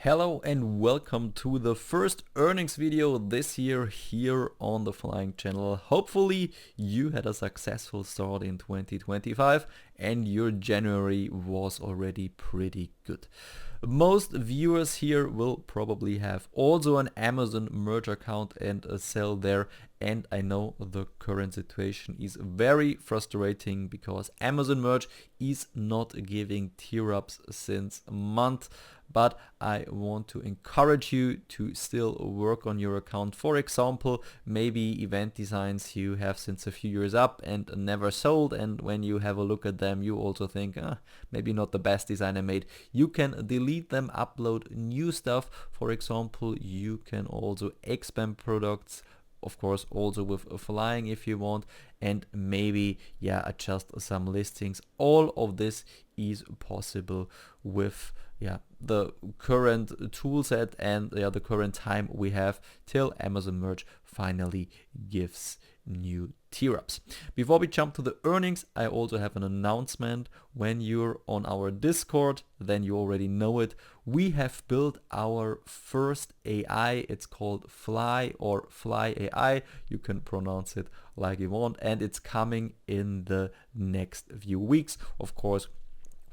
Hello and welcome to the first earnings video this year here on the Flying channel. Hopefully you had a successful start in 2025 and your January was already pretty good. Most viewers here will probably have also an Amazon merch account and sell there, and I know the current situation is very frustrating because Amazon merch is not giving tier ups since a month. But I want to encourage you to still work on your account. For example, maybe event designs you have since a few years up and never sold, and when you have a look at them you also think maybe not the best design I made. You can delete them, upload new stuff. For example, you can also expand products, of course also with flying if you want, and maybe adjust some listings. All of this is possible with the current tool set and the current time we have till Amazon merch finally gives new tier ups. Before we jump to the earnings, I also have an announcement. When you're on our Discord, then you already know it. We have built our first AI. It's called Fly or Fly AI. You can pronounce it like you want, and it's coming in the next few weeks. Of course,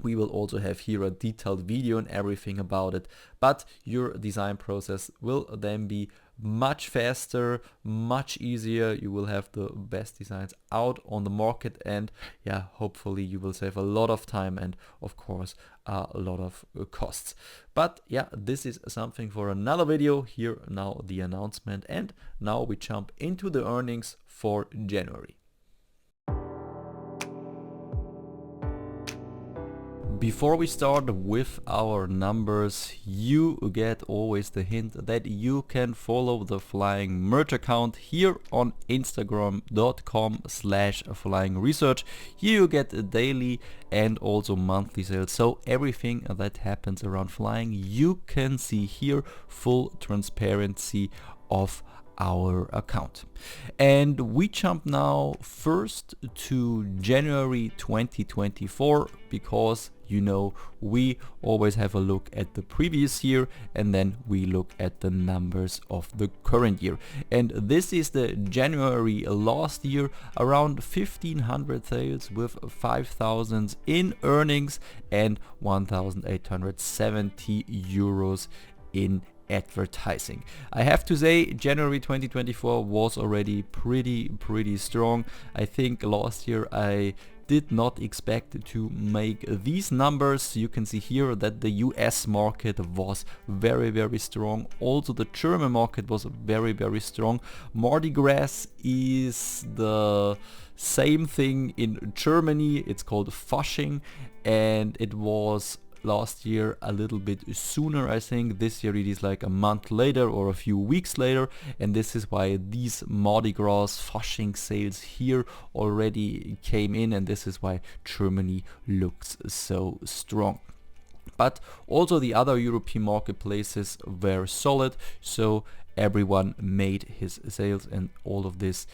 we will also have here a detailed video and everything about it, but your design process will then be much faster, much easier. You will have the best designs out on the market, and hopefully you will save a lot of time and of course a lot of costs. But this is something for another video. Here now the announcement, and now we jump into the earnings for January. Before we start with our numbers, you get always the hint that you can follow the Flying merch account here on instagram.com/flyingresearch. Here you get daily and also monthly sales. So everything that happens around flying, you can see here, full transparency of our account. And we jump now first to January 2024 because we always have a look at the previous year and then we look at the numbers of the current year. And this is the January last year, around 1500 sales with 5000 in earnings and 1870 euros in advertising. I have to say January 2024 was already pretty strong. I think last year I did not expect to make these numbers. You can see here that the US market was very strong. Also the German market was very strong. Mardi Gras is the same thing in Germany. It's called Fasching, and it was last year a little bit sooner. I think this year it is like a month later or a few weeks later, and this is why these Mardi Gras Fasching sales here already came in, and this is why Germany looks so strong. But also the other European marketplaces were solid, so everyone made his sales, and all of this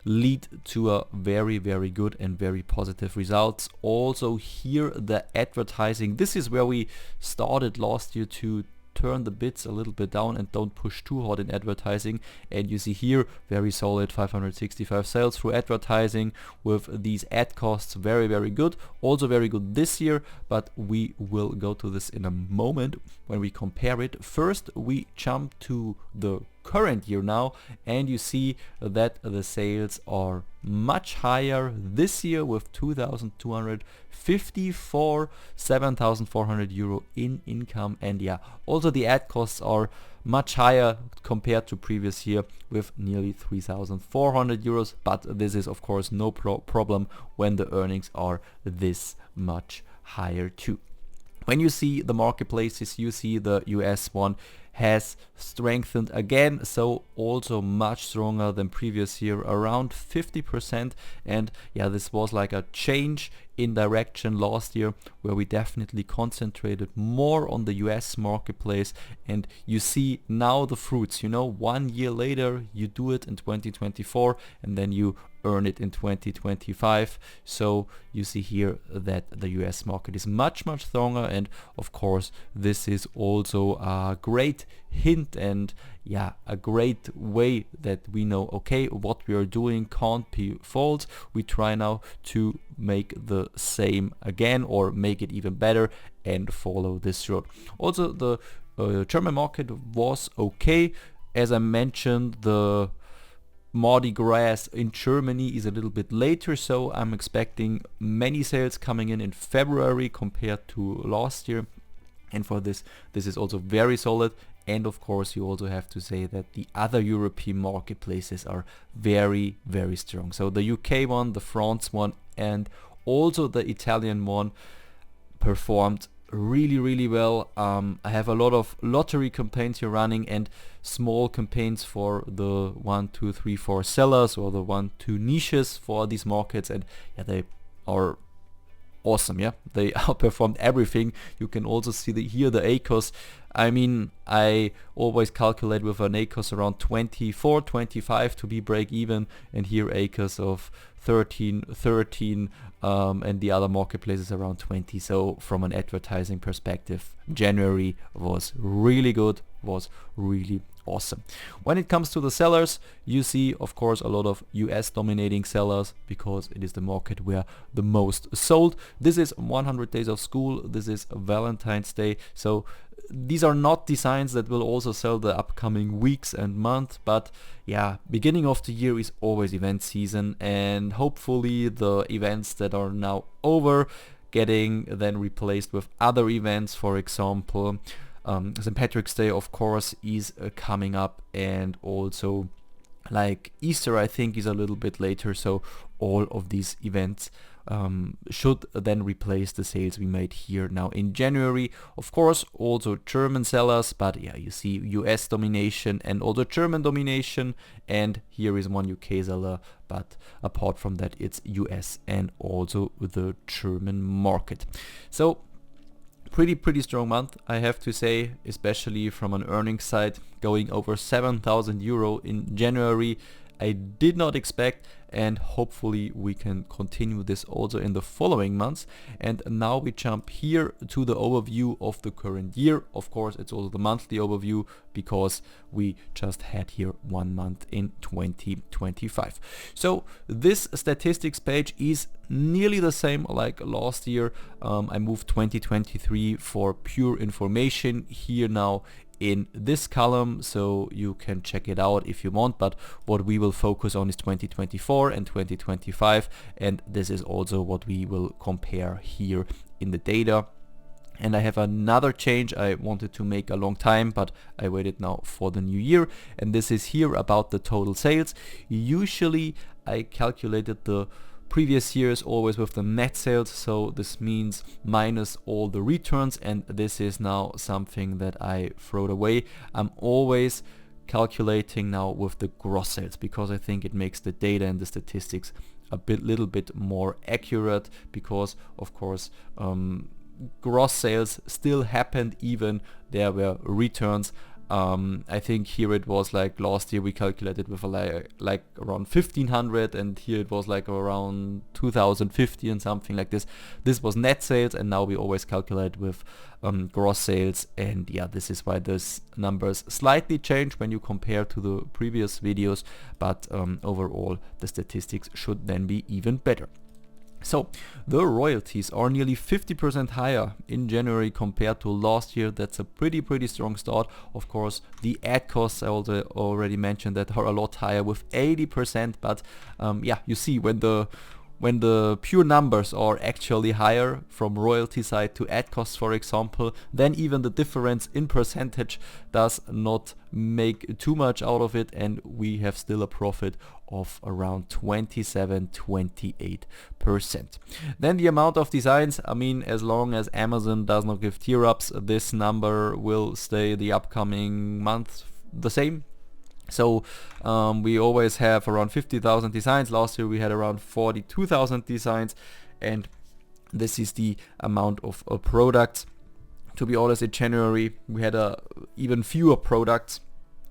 lead to a very good and very positive results. Also here the advertising, this is where we started last year to turn the bits a little bit down and don't push too hard in advertising, and you see here very solid 565 sales through advertising with these ad costs very good. Also very good this year, but we will go to this in a moment when we compare it. First we jump to the current year now, and you see that the sales are much higher this year with 2254, 7400 euro in income, and also the ad costs are much higher compared to previous year with nearly 3400 euros, but this is of course no problem when the earnings are this much higher too. When you see the marketplaces, you see the US one has strengthened again, so also much stronger than previous year, around 50%. And yeah, this was like a change in direction last year, where we definitely concentrated more on the US marketplace, and you see now the fruits. You know, 1 year later you do it in 2024, and then you earn it in 2025. So you see here that the US market is much stronger, and of course this is also a great hint and yeah, a great way that we know, okay, what we are doing can't be false. We try now to make the same again, or make it even better, and follow this road. Also, the German market was okay. As I mentioned, the Mardi Gras in Germany is a little bit later, so I'm expecting many sales coming in February compared to last year, and for this is also very solid. And of course you also have to say that the other European marketplaces are very strong. So the UK one, the France one, and also the Italian one performed really well. I have a lot of lottery campaigns here running, and small campaigns for the 1, 2, 3, 4 sellers, or the 1, 2 niches for these markets, and yeah, they are awesome. Yeah, they outperformed everything. You can also see here the ACOS. I mean, I always calculate with an ACOS around 24, 25 to be break even, and here ACOS of 13, and the other marketplaces around 20. So from an advertising perspective, January was really good, was really awesome. When it comes to the sellers, you see of course a lot of US dominating sellers, because it is the market where the most sold. This is 100 days of school, this is Valentine's Day, so these are not designs that will also sell the upcoming weeks and months, but yeah, beginning of the year is always event season, and hopefully the events that are now over getting then replaced with other events. For example, St. Patrick's Day of course is coming up, and also like Easter I think is a little bit later, so all of these events should then replace the sales we made here now in January. Of course also German sellers, but yeah, you see US domination and also German domination, and here is one UK seller, but apart from that it's US and also the German market. So pretty strong month, I have to say, especially from an earnings side, going over 7,000 euro in January. I did not expect, and hopefully we can continue this also in the following months. And now we jump here to the overview of the current year. Of course it's also the monthly overview, because we just had here 1 month in 2025. So this statistics page is nearly the same like last year. I moved 2023 for pure information here now in this column, so you can check it out if you want, but what we will focus on is 2024 and 2025, and this is also what we will compare here in the data. And I have another change I wanted to make a long time, but I waited now for the new year, and this is here about the total sales. Usually I calculated the previous years always with the net sales, so this means minus all the returns, and this is now something that I throwed away. I'm always calculating now with the gross sales, because I think it makes the data and the statistics a little bit more accurate, because of course gross sales still happened even there were returns. I think here it was like last year we calculated with like around 1500, and here it was like around 2050 and something like this. This was net sales, and now we always calculate with gross sales, and yeah, this is why those numbers slightly change when you compare to the previous videos, but overall the statistics should then be even better. So the royalties are nearly 50% higher in January compared to last year. That's a pretty strong start. Of course, the ad costs I also already mentioned that are a lot higher with 80%, but yeah, you see when the when the pure numbers are actually higher from royalty side to ad costs, for example, then even the difference in percentage does not make too much out of it, and we have still a profit of around 27-28%. Then the amount of designs, I mean, as long as Amazon does not give tier ups, this number will stay the upcoming month the same. So we always have around 50,000 designs. Last year we had around 42,000 designs, and this is the amount of products. To be honest, in January we had even fewer products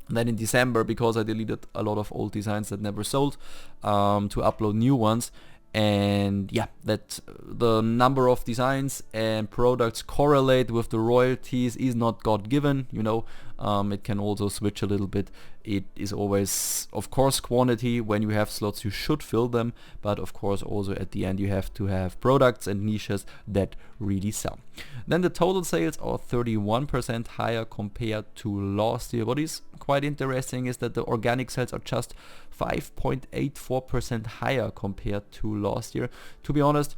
than in December, because I deleted a lot of old designs that never sold to upload new ones. And yeah, that the number of designs and products correlate with the royalties is not God-given, you know. It can also switch a little bit. It is always, of course, quantity. When you have slots, you should fill them, but of course also at the end you have to have products and niches that really sell. Then the total sales are 31% higher compared to last year. What is quite interesting is that the organic sales are just 5.84% higher compared to last year. To be honest,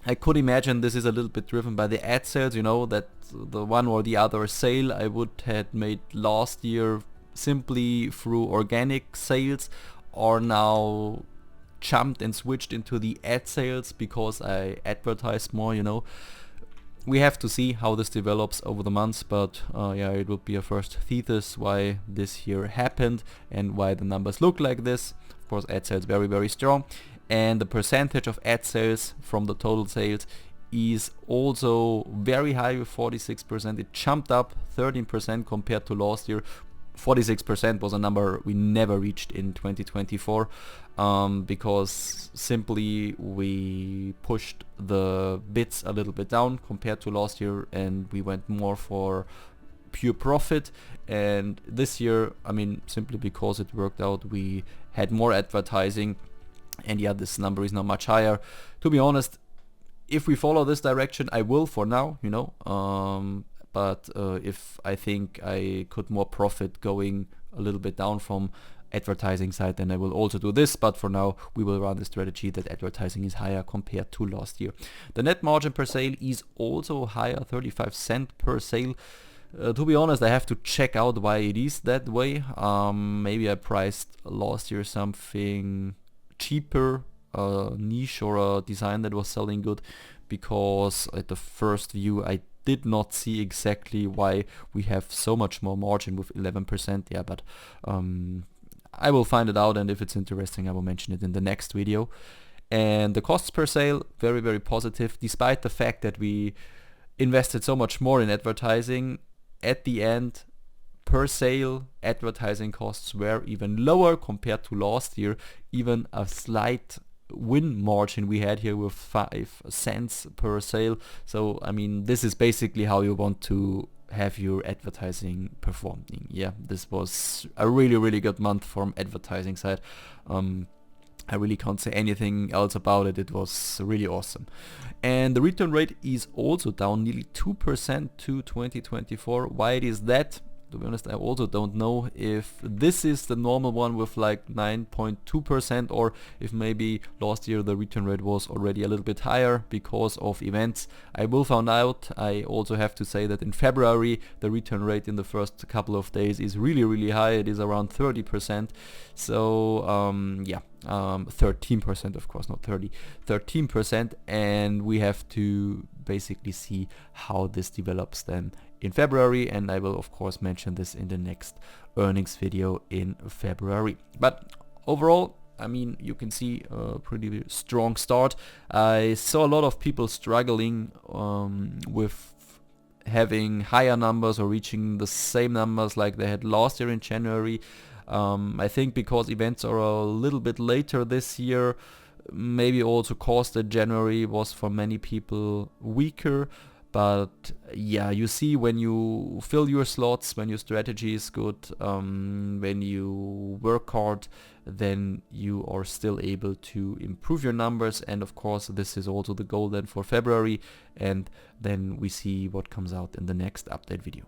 I could imagine this is a little bit driven by the ad sales, you know, that the one or the other sale I would have made last year simply through organic sales are now jumped and switched into the ad sales because I advertise more, you know. We have to see how this develops over the months, but yeah, it would be a first thesis why this year happened and why the numbers look like this. Of course, ad sales very, very strong, and the percentage of ad sales from the total sales is also very high with 46%. It jumped up 13% compared to last year. 46% was a number we never reached in 2024 because simply we pushed the bids a little bit down compared to last year, and we went more for pure profit. And this year, I mean, simply because it worked out, we had more advertising, and yeah, this number is now much higher. To be honest, if we follow this direction, I will for now, you know, but if I think I could more profit going a little bit down from advertising side, then I will also do this. But for now, we will run the strategy that advertising is higher compared to last year. The net margin per sale is also higher, 35 cents per sale. To be honest, I have to check out why it is that way. Maybe I priced last year something cheaper, a niche or a design that was selling good, because at the first view I did not see exactly why we have so much more margin with 11%. Yeah, but I will find it out, and if it's interesting, I will mention it in the next video. And the costs per sale, very, very positive, despite the fact that we invested so much more in advertising. At the end, per sale, advertising costs were even lower compared to last year. Even a slight win margin we had here with 5 cents per sale. So I mean, this is basically how you want to have your advertising performing. Yeah, this was a really, really good month from advertising side. I really can't say anything else about it. It was really awesome. And the return rate is also down nearly 2% to 2024. Why it is that? To be honest, I also don't know if this is the normal one with like 9.2%, or if maybe last year the return rate was already a little bit higher because of events. I will find out. I also have to say that in February the return rate in the first couple of days is really, really high. It is around 30%. So yeah, 13%, of course, not 30, 13%, and we have to basically see how this develops then in February, and I will of course mention this in the next earnings video in February. But overall, I mean, you can see a pretty strong start. I saw a lot of people struggling with having higher numbers or reaching the same numbers like they had last year in January. I think because events are a little bit later this year, maybe also caused that January was for many people weaker. But yeah, you see, when you fill your slots, when your strategy is good, when you work hard, then you are still able to improve your numbers. And of course, this is also the goal then for February, and then we see what comes out in the next update video.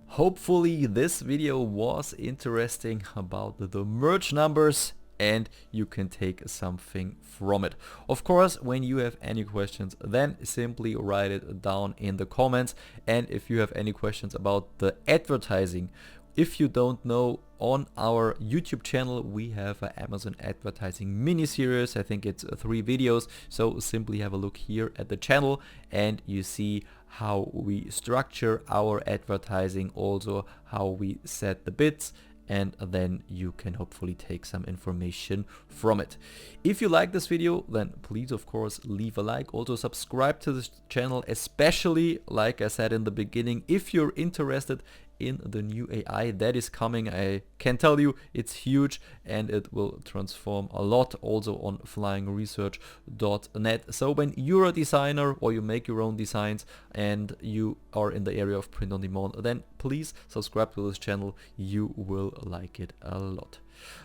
Hopefully this video was interesting about the merch numbers. and you can take something from it. Of course, when you have any questions, then simply write it down in the comments. And if you have any questions about the advertising, if you don't know, on our YouTube channel we have an Amazon advertising mini series. I think it's 3 videos, so simply have a look here at the channel and you see how we structure our advertising, also how we set the bids, and then you can hopefully take some information from it. If you like this video, then please of course leave a like, also subscribe to this channel, especially like I said in the beginning, if you're interested in the new AI that is coming. I can tell you it's huge and it will transform a lot, also on flyingresearch.net. So when you're a designer or you make your own designs and you are in the area of print on demand, then please subscribe to this channel. You will like it a lot.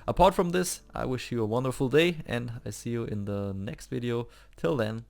Apart from this, I wish you a wonderful day and I see you in the next video. Till then,